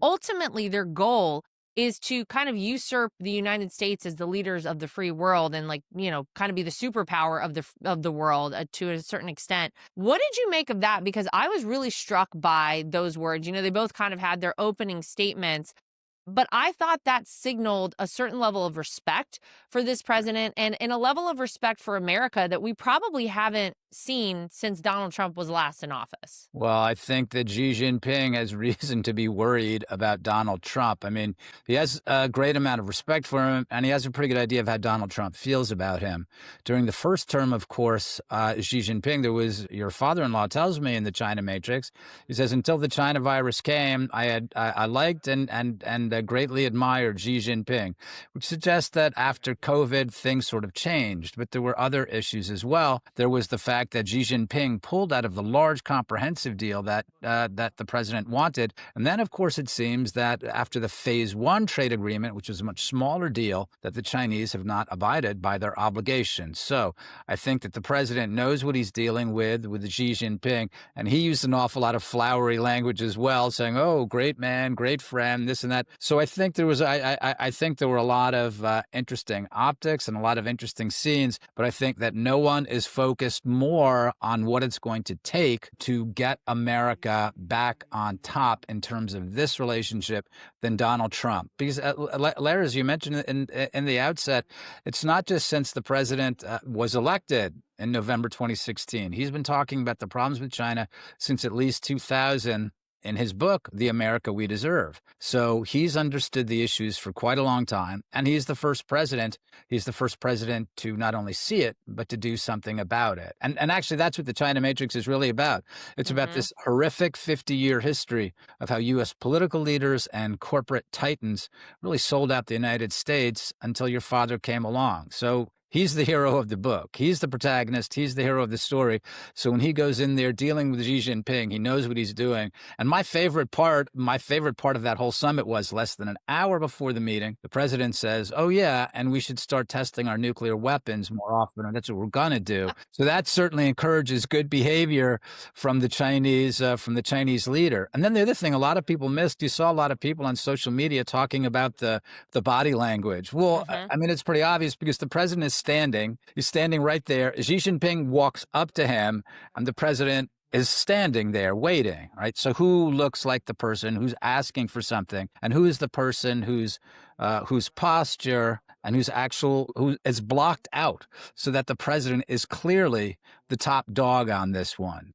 ultimately their goal is to kind of usurp the United States as the leaders of the free world and like, kind of be the superpower of the world to a certain extent. What did you make of that? Because I was really struck by those words. They both kind of had their opening statements, but I thought that signaled a certain level of respect for this president and a level of respect for America that we probably haven't seen since Donald Trump was last in office. Well, I think that Xi Jinping has reason to be worried about Donald Trump. I mean, he has a great amount of respect for him, and he has a pretty good idea of how Donald Trump feels about him. During the first term, of course, Xi Jinping, there was your father-in-law tells me in the China Matrix. He says, until the China virus came, I liked and greatly admired Xi Jinping, which suggests that after COVID, things sort of changed. But there were other issues as well. There was the fact that Xi Jinping pulled out of the large comprehensive deal that the president wanted. And then, of course, it seems that after the phase one trade agreement, which was a much smaller deal, that the Chinese have not abided by their obligations. So I think that the president knows what he's dealing with Xi Jinping. And he used an awful lot of flowery language as well, saying, oh, great man, great friend, this and that. So I think I think there were a lot of interesting optics and a lot of interesting scenes, but I think that no one is focused more on what it's going to take to get America back on top in terms of this relationship than Donald Trump. Because, Lara, as you mentioned in the outset, it's not just since the president was elected in November 2016. He's been talking about the problems with China since at least 2000 in his book, The America We Deserve. So he's understood the issues for quite a long time. And he's the first president. He's the first president to not only see it, but to do something about it. And actually, that's what the China Matrix is really about. It's about this horrific 50-year history of how U.S. political leaders and corporate titans really sold out the United States until your father came along. So he's the hero of the book. He's the protagonist. He's the hero of the story. So when he goes in there dealing with Xi Jinping, he knows what he's doing. And my favorite part of that whole summit was less than an hour before the meeting, the president says, oh, yeah, and we should start testing our nuclear weapons more often. And that's what we're going to do. So that certainly encourages good behavior from the Chinese leader. And then the other thing a lot of people missed, you saw a lot of people on social media talking about the body language. Well, I mean, it's pretty obvious because the president is he's standing right there. Xi Jinping walks up to him and the president is standing there waiting, right? So who looks like the person who's asking for something and who is the person whose posture and who is blocked out so that the president is clearly the top dog on this one.